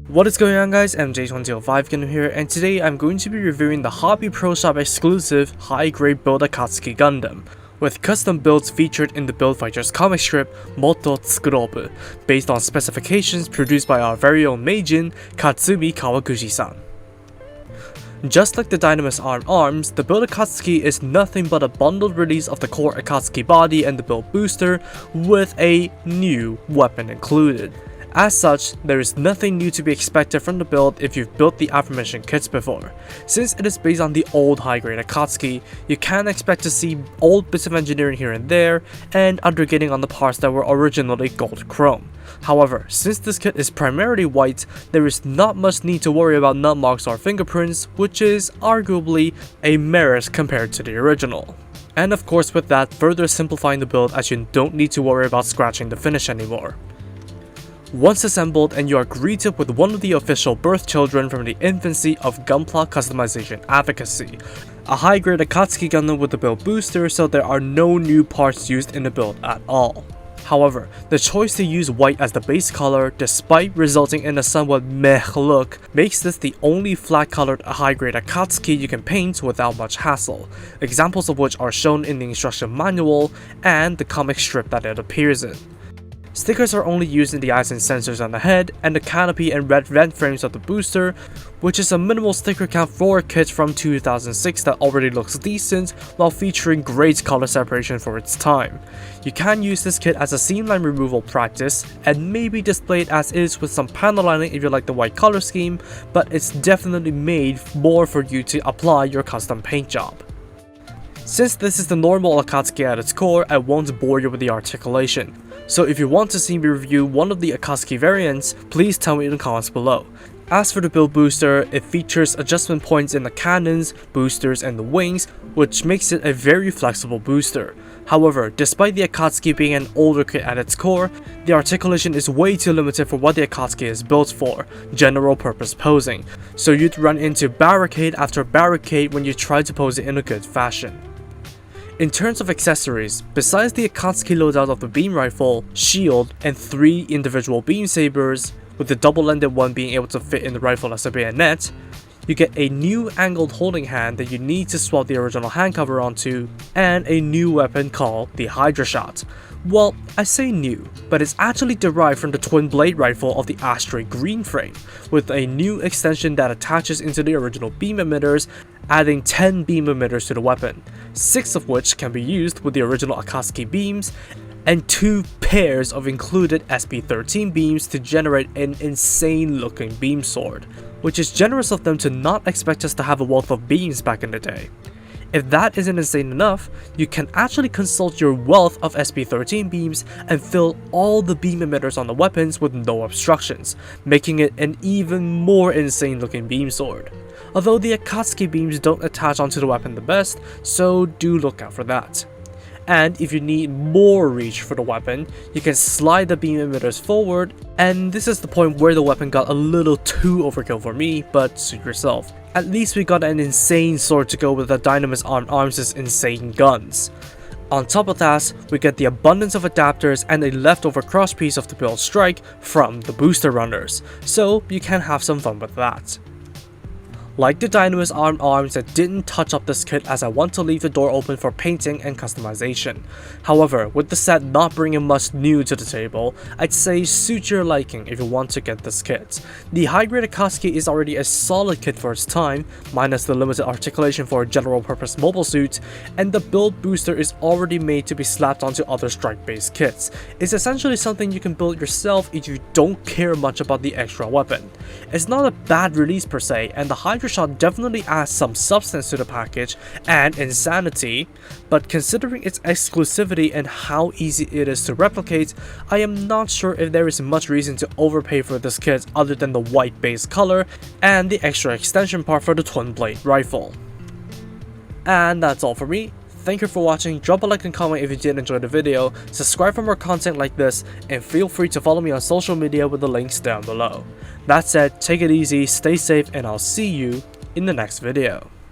What is going on, guys? MJ2005 Gundam here, and today I'm going to be reviewing the Hobby Pro Shop exclusive high-grade Build Akatsuki Gundam, with custom builds featured in the Build Fighters comic strip Motto Tsukurobu, based on specifications produced by our very own Meijin, Katsumi Kawaguchi-san. Just like the Dynamis arms, the Build Akatsuki is nothing but a bundled release of the core Akatsuki body and the build booster, with a new weapon included. As such, there is nothing new to be expected from the build if you've built the aforementioned kits before. Since it is based on the old high-grade Akatsuki, you can expect to see old bits of engineering here and there, and undergating on the parts that were originally gold chrome. However, since this kit is primarily white, there is not much need to worry about nut marks or fingerprints, which is arguably a merit compared to the original. And of course, with that, further simplifying the build as you don't need to worry about scratching the finish anymore. Once assembled, and you are greeted with one of the official birth children from the infancy of Gunpla customization advocacy, a high-grade Akatsuki Gundam with the build booster, so there are no new parts used in the build at all. However, the choice to use white as the base color, despite resulting in a somewhat meh look, makes this the only flat-colored high-grade Akatsuki you can paint without much hassle, examples of which are shown in the instruction manual and the comic strip that it appears in. Stickers are only used in the eyes and sensors on the head, and the canopy and red vent frames of the booster, which is a minimal sticker count for a kit from 2006 that already looks decent while featuring great color separation for its time. You can use this kit as a seam line removal practice, and maybe display it as is with some panel lining if you like the white color scheme, but it's definitely made more for you to apply your custom paint job. Since this is the normal Akatsuki at its core, I won't bore you with the articulation. So if you want to see me review one of the Akatsuki variants, please tell me in the comments below. As for the build booster, it features adjustment points in the cannons, boosters, and the wings, which makes it a very flexible booster. However, despite the Akatsuki being an older kit at its core, the articulation is way too limited for what the Akatsuki is built for, general purpose posing, so you'd run into barricade after barricade when you try to pose it in a good fashion. In terms of accessories, besides the Akatsuki loadout of the beam rifle, shield, and 3 individual beam sabers, with the double-ended one being able to fit in the rifle as a bayonet, you get a new angled holding hand that you need to swap the original hand cover onto, and a new weapon called the Hydra Shot. Well, I say new, but it's actually derived from the twin blade rifle of the Ashtray green frame, with a new extension that attaches into the original beam emitters, adding 10 beam emitters to the weapon, 6 of which can be used with the original Akatsuki beams, and 2 pairs of included SP13 beams to generate an insane looking beam sword, which is generous of them to not expect us to have a wealth of beams back in the day. If that isn't insane enough, you can actually consult your wealth of SP13 beams and fill all the beam emitters on the weapons with no obstructions, making it an even more insane looking beam sword. Although the Akatsuki beams don't attach onto the weapon the best, so do look out for that. And if you need more reach for the weapon, you can slide the beam emitters forward, and this is the point where the weapon got a little too overkill for me, but suit yourself. At least we got an insane sword to go with the Dynamis arms' insane guns. On top of that, we get the abundance of adapters and a leftover crosspiece of the build strike from the booster runners, so you can have some fun with that. Like the Dynamis arms, that didn't touch up this kit as I want to leave the door open for painting and customization. However, with the set not bringing much new to the table, I'd say suit your liking if you want to get this kit. The high-grade Akatsuki is already a solid kit for its time, minus the limited articulation for a general purpose mobile suit, and the build booster is already made to be slapped onto other strike-based kits. It's essentially something you can build yourself if you don't care much about the extra weapon. It's not a bad release per se, and the Hydra Shot definitely adds some substance to the package and insanity, but considering its exclusivity and how easy it is to replicate, I am not sure if there is much reason to overpay for this kit other than the white base color and the extra extension part for the twin blade rifle. And that's all for me. Thank you for watching, drop a like and comment if you did enjoy the video, subscribe for more content like this, and feel free to follow me on social media with the links down below. That said, take it easy, stay safe, and I'll see you in the next video.